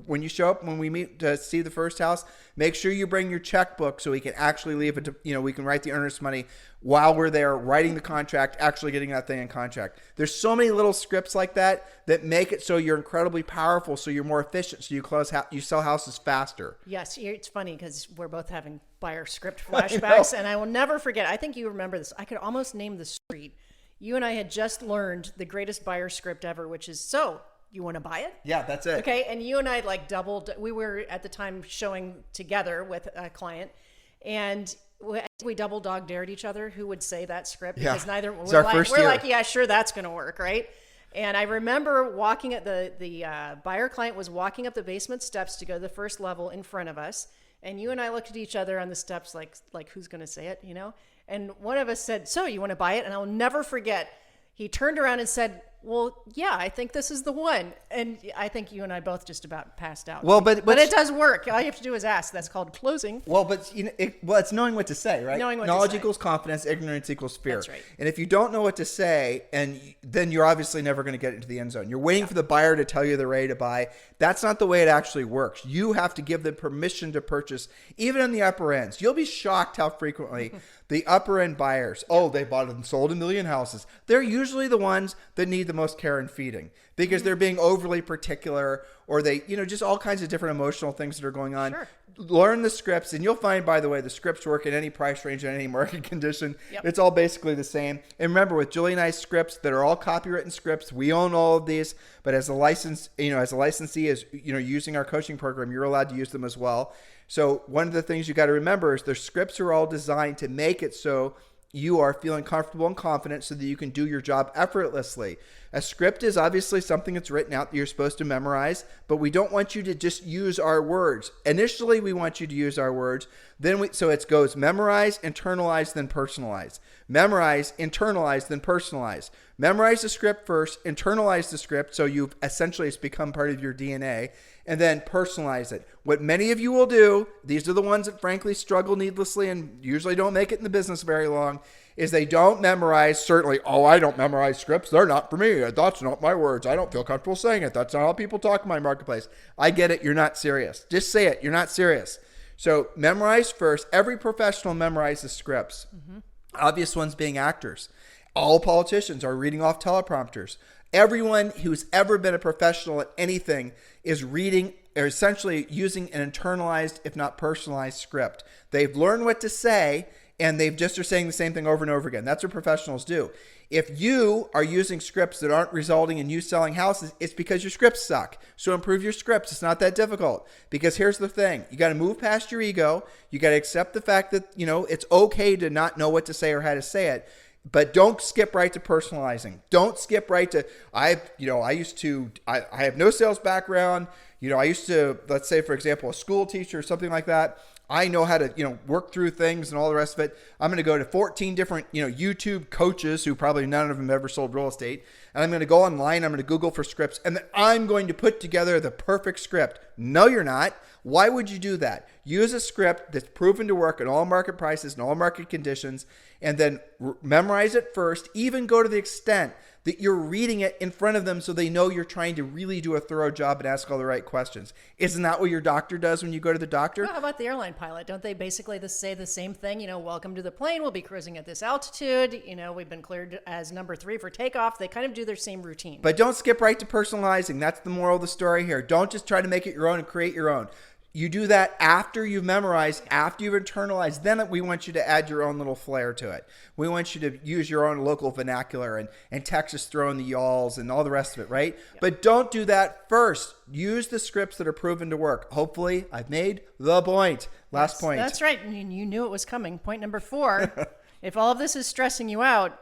when you show up, when we meet to see the first house, make sure you bring your checkbook so we can actually leave it to, we can write the earnest money while we're there writing the contract, actually getting that thing in contract. There's so many little scripts like that make it so you're incredibly powerful, so you're more efficient, so you sell houses faster. Yes, it's funny because we're both having buyer script flashbacks, and I will never forget. I think you remember this. I could almost name the street. You and I had just learned the greatest buyer script ever, which is, so you want to buy it? Yeah, that's it. Okay, and you and I doubled. We were at the time showing together with a client, and we double dog dared each other who would say that script, because neither we're like, yeah, sure, that's going to work, right? And I remember walking at the buyer client was walking up the basement steps to go to the first level in front of us, and you and I looked at each other on the steps like who's going to say it, And one of us said, "So you want to buy it?" And I'll never forget. He turned around and said, "Well, yeah, I think this is the one." And I think you and I both just about passed out. Well, but it does work. All you have to do is ask. That's called closing. Well, but it's knowing what to say, right? Knowledge equals confidence. Ignorance equals fear. That's right. And if you don't know what to say, then you're obviously never going to get into the end zone. You're waiting for the buyer to tell you they're ready to buy. That's not the way it actually works. You have to give them permission to purchase, even in the upper ends. You'll be shocked how frequently the upper end buyers, they bought and sold 1 million houses. They're usually the ones that need the most care and feeding, because they're being overly particular, or they, just all kinds of different emotional things that are going on. Sure. Learn the scripts, and you'll find, by the way, the scripts work in any price range and any market condition. Yep. It's all basically the same. And remember, with Julie and I's scripts that are all copywritten scripts, we own all of these, but as a licensee, using our coaching program, you're allowed to use them as well. So one of the things you got to remember is their scripts are all designed to make it so you are feeling comfortable and confident so that you can do your job effortlessly. A script is obviously something that's written out that you're supposed to memorize, but we don't want you to just use our words. Initially, we want you to use our words. So it goes memorize, internalize, then personalize. Memorize, internalize, then personalize. Memorize the script first, internalize the script so it's become part of your DNA, and then personalize it. What many of you will do, these are the ones that frankly struggle needlessly and usually don't make it in the business very long, is they don't memorize. Certainly, I don't memorize scripts. They're not for me. That's not my words. I don't feel comfortable saying it. That's not how people talk in my marketplace. I get it. You're not serious. Just say it. You're not serious. So memorize first. Every professional memorizes scripts. Mm-hmm. Obvious ones being actors. All politicians are reading off teleprompters. Everyone who's ever been a professional at anything is reading or essentially using an internalized, if not personalized script. They've learned what to say, and they've just are saying the same thing over and over again. That's what professionals do. If you are using scripts that aren't resulting in you selling houses, it's because your scripts suck. So improve your scripts. It's not that difficult. Because here's the thing. You got to move past your ego. You got to accept the fact that, it's okay to not know what to say or how to say it. But don't skip right to personalizing. Don't skip right to, I have no sales background. I used to, let's say, for example, a school teacher or something like that. I know how to, work through things and all the rest of it. I'm going to go to 14 different, YouTube coaches who probably none of them ever sold real estate. And I'm going to go online. I'm going to Google for scripts, and then I'm going to put together the perfect script. No, you're not. Why would you do that? Use a script that's proven to work at all market prices and all market conditions, and then memorize it first. Even go to the extent that you're reading it in front of them so they know you're trying to really do a thorough job and ask all the right questions. Isn't that what your doctor does when you go to the doctor? Well, how about the airline pilot? Don't they basically say the same thing? Welcome to the plane. We'll be cruising at this altitude. We've been cleared as number 3 for takeoff. They kind of do their same routine. But don't skip right to personalizing. That's the moral of the story here. Don't just try to make it your own and create your own. You do that after you've memorized, after you've internalized. Then we want you to add your own little flair to it. We want you to use your own local vernacular and Texas throwing the y'alls and all the rest of it, right? Yep. But don't do that first. Use the scripts that are proven to work. Hopefully, I've made the point. Last point. That's right. And you knew it was coming. Point number 4. If all of this is stressing you out,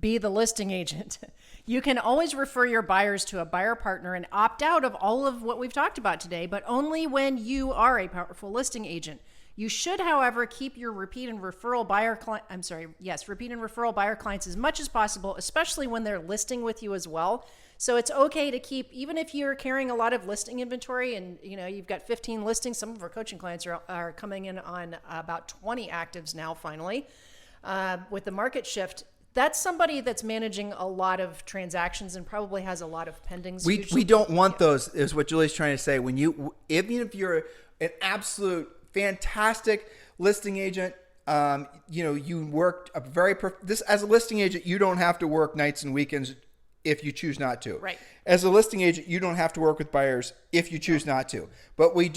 be the listing agent. You can always refer your buyers to a buyer partner and opt out of all of what we've talked about today, but only when you are a powerful listing agent. You should, however, keep your repeat and referral buyer clients as much as possible, especially when they're listing with you as well. So it's okay to keep, even if you're carrying a lot of listing inventory and you've got 15 listings. Some of our coaching clients are coming in on about 20 actives now. Finally, with the market shift, that's somebody that's managing a lot of transactions and probably has a lot of pendings. We don't want those, is what Julie's trying to say. Even if you're an absolute fantastic listing agent, you work as a listing agent, you don't have to work nights and weekends if you choose not to. Right. As a listing agent, you don't have to work with buyers if you choose not to. But we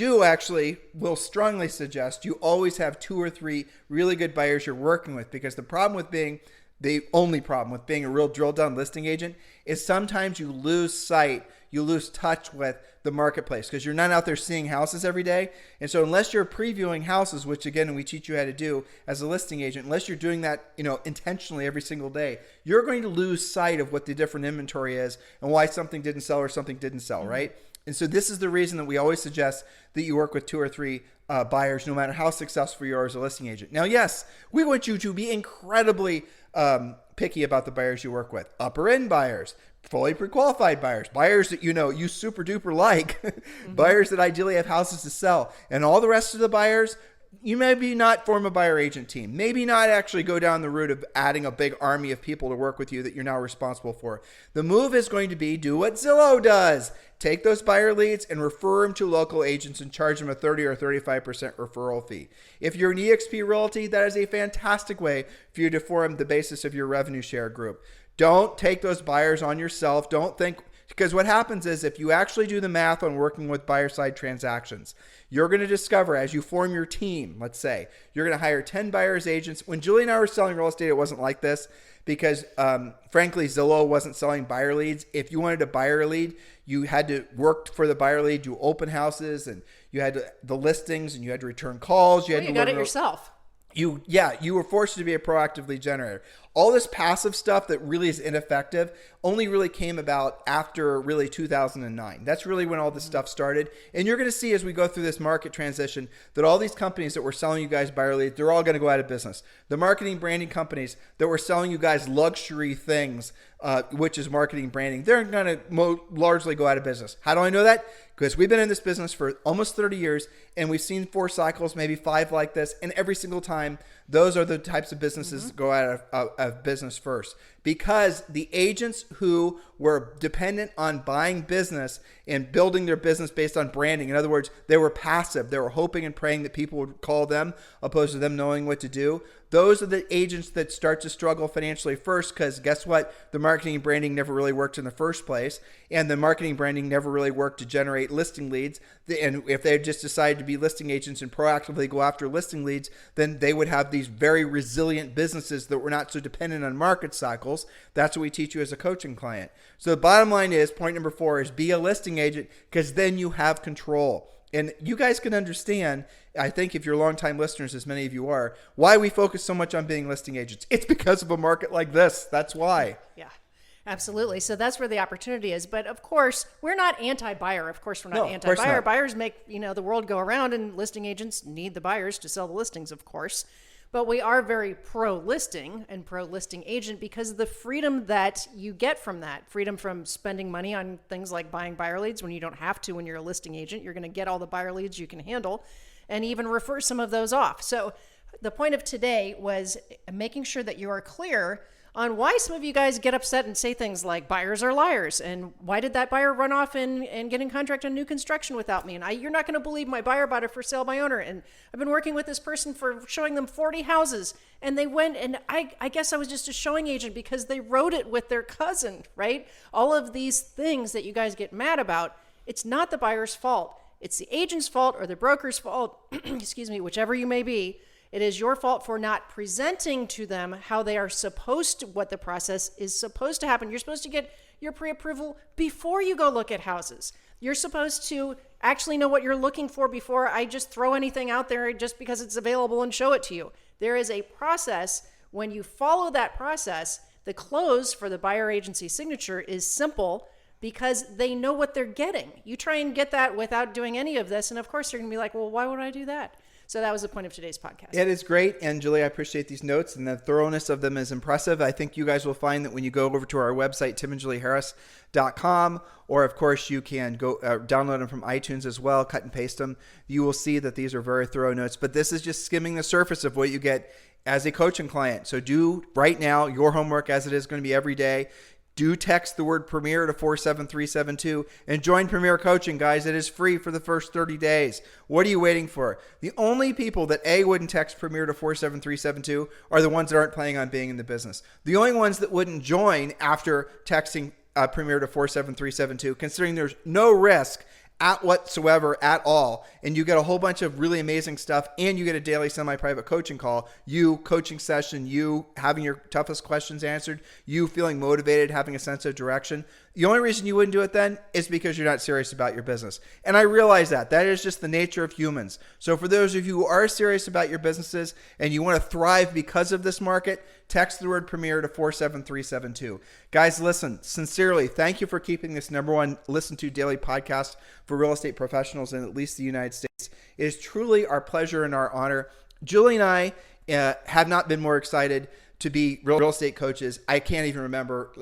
will strongly suggest you always have 2 or 3 really good buyers you're working with, because the only problem with being a real drill down listing agent is sometimes you lose touch with the marketplace because you're not out there seeing houses every day. And so unless you're previewing houses, which again, we teach you how to do as a listing agent, unless you're doing that, intentionally every single day, you're going to lose sight of what the different inventory is and why something didn't sell or something didn't sell, right? And so this is the reason that we always suggest that you work with 2 or 3 buyers, no matter how successful you are as a listing agent. Now, yes, we want you to be incredibly picky about the buyers you work with. Upper end buyers, fully pre-qualified buyers that you super duper like, buyers that ideally have houses to sell, and all the rest of the buyers, you maybe not form a buyer agent team, maybe not actually go down the route of adding a big army of people to work with you that you're now responsible for. The move is going to be do what Zillow does. Take those buyer leads and refer them to local agents and charge them a 30 or 35% referral fee. If you're an eXp Realty, that is a fantastic way for you to form the basis of your revenue share group. Don't take those buyers on yourself. Don't think, because what happens is if you actually do the math on working with buyer side transactions, you're going to discover as you form your team, let's say, you're going to hire 10 buyers agents. When Julie and I were selling real estate, it wasn't like this because frankly, Zillow wasn't selling buyer leads. If you wanted a buyer lead, you had to work for the buyer lead, do open houses, and you had the listings, and you had to return calls. You got it yourself. You were forced to be a proactive lead generator. All this passive stuff that really is ineffective only really came about after really 2009. That's really when all this stuff started. And you're going to see as we go through this market transition that all these companies that were selling you guys buyer leads, they're all going to go out of business. The marketing branding companies that were selling you guys luxury things, which is marketing branding, they're going to largely go out of business. How do I know that? Because we've been in this business for almost 30 years and we've seen 4 cycles, maybe 5 like this. And every single time, those are the types of businesses that go out of business first. Because the agents who were dependent on buying business and building their business based on branding, in other words, they were passive. They were hoping and praying that people would call them opposed to them knowing what to do. Those are the agents that start to struggle financially first because guess what? The marketing and branding never really worked in the first place. And the marketing branding never really worked to generate listing leads. And if they just decided to be listing agents and proactively go after listing leads, then they would have these very resilient businesses that were not so dependent on market cycles. That's what we teach you as a coaching client. So the bottom line is, point number 4 is be a listing agent because then you have control. And you guys can understand, I think if you're longtime listeners, as many of you are, why we focus so much on being listing agents. It's because of a market like this. That's why. Yeah, absolutely. So that's where the opportunity is. But of course, we're not anti-buyer. Of course, we're not anti-buyer. Buyers make the world go around, and listing agents need the buyers to sell the listings, of course. But we are very pro-listing and pro-listing agent because of the freedom that you get from that. Freedom from spending money on things like buying buyer leads when you don't have to when you're a listing agent. You're going to get all the buyer leads you can handle and even refer some of those off. So the point of today was making sure that you are clear on why some of you guys get upset and say things like buyers are liars and why did that buyer run off and get in contract on new construction without me, and you're not going to believe my buyer bought it for sale by owner, and I've been working with this person for showing them 40 houses and they went and I guess I was just a showing agent because they wrote it with their cousin, right? All of these things that you guys get mad about, it's not the buyer's fault. It's the agent's fault or the broker's fault, excuse me, whichever you may be. It is your fault for not presenting to them how they are supposed to, what the process is supposed to happen. You're supposed to get your pre-approval before you go look at houses. You're supposed to actually know what you're looking for before I just throw anything out there just because it's available and show it to you. There is a process. When you follow that process, the close for the buyer agency signature is simple. because they know what they're getting. You try and get that without doing any of this, and of course you're going to be like, well, why would I do that? So that was the point of today's podcast. It is great. And Julie, I appreciate these notes, and the thoroughness of them is impressive. I think you guys will find that when you go over to our website, timandjulieharris.com, or of course you can go download them from iTunes as well, cut and paste them. You will see that these are very thorough notes, but this is just skimming the surface of what you get as a coaching client. So do right now your homework, as it is going to be every day. Do text the word Premier to 47372 and join Premier Coaching, guys. It is free for the first 30 days. What are you waiting for? The only people that wouldn't text Premier to 47372 are the ones that aren't planning on being in the business. The only ones that wouldn't join after texting Premier to 47372, considering there's no risk whatsoever at all, and you get a whole bunch of really amazing stuff, and you get a daily semi-private coaching call, you coaching session, you having your toughest questions answered, you feeling motivated, having a sense of direction. The only reason you wouldn't do it then is because you're not serious about your business. And I realize that is just the nature of humans. So for those of you who are serious about your businesses and you want to thrive because of this market, text the word Premier to 47372. Guys, listen, sincerely, thank you for keeping this #1 listened to daily podcast for real estate professionals in at least the United States. It is truly our pleasure and our honor. Julie and I have not been more excited to be real estate coaches. I can't even remember,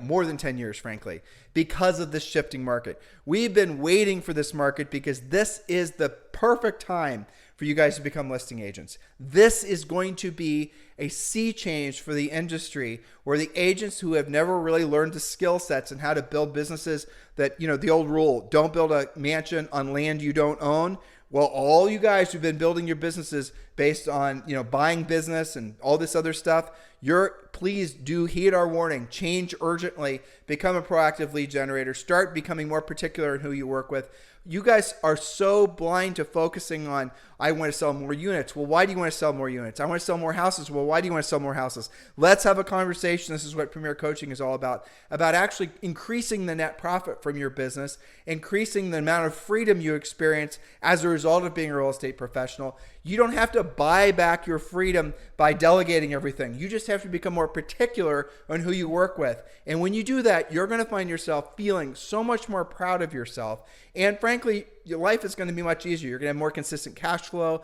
more than 10 years, frankly, because of this shifting market. We've been waiting for this market because this is the perfect time for you guys to become listing agents. This is going to be a sea change for the industry, where the agents who have never really learned the skill sets and how to build businesses that, the old rule, don't build a mansion on land you don't own. Well, all you guys who've been building your businesses based on, buying business and all this other stuff, please do heed our warning. Change urgently. Become a proactive lead generator. Start becoming more particular in who you work with. You guys are so blind to focusing on, I want to sell more units. Well, why do you want to sell more units? I want to sell more houses. Well, why do you want to sell more houses? Let's have a conversation. This is what Premier Coaching is all about actually increasing the net profit from your business, increasing the amount of freedom you experience as a result of being a real estate professional. You don't have to buy back your freedom by delegating everything. You just have to become more particular on who you work with. And when you do that, you're going to find yourself feeling so much more proud of yourself. And frankly, your life is going to be much easier. You're going to have more consistent cash flow.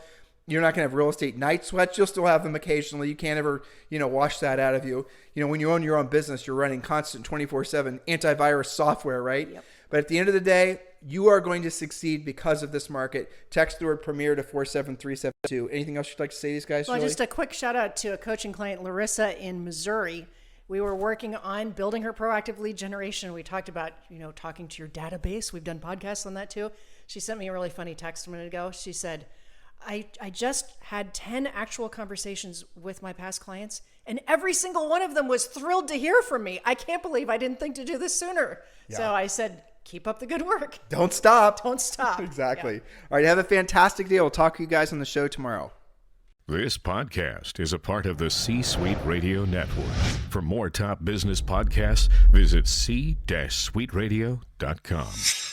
You're not going to have real estate night sweats. You'll still have them occasionally. You can't ever, wash that out of you. When you own your own business, you're running constant 24/7 antivirus software, right? Yep. But at the end of the day, you are going to succeed because of this market. Text the word Premier to 47372. Anything else you'd like to say to these guys, Well, Julie? just a quick shout out to a coaching client, Larissa in Missouri. We were working on building her proactive lead generation. We talked about, talking to your database. We've done podcasts on that too. She sent me a really funny text a minute ago. She said, I just had 10 actual conversations with my past clients, and every single one of them was thrilled to hear from me. I can't believe I didn't think to do this sooner. Yeah. So I said, keep up the good work. Don't stop. Don't stop. Exactly. Yeah. All right. Have a fantastic day. We'll talk to you guys on the show tomorrow. This podcast is a part of the C-Suite Radio Network. For more top business podcasts, visit c-suiteradio.com.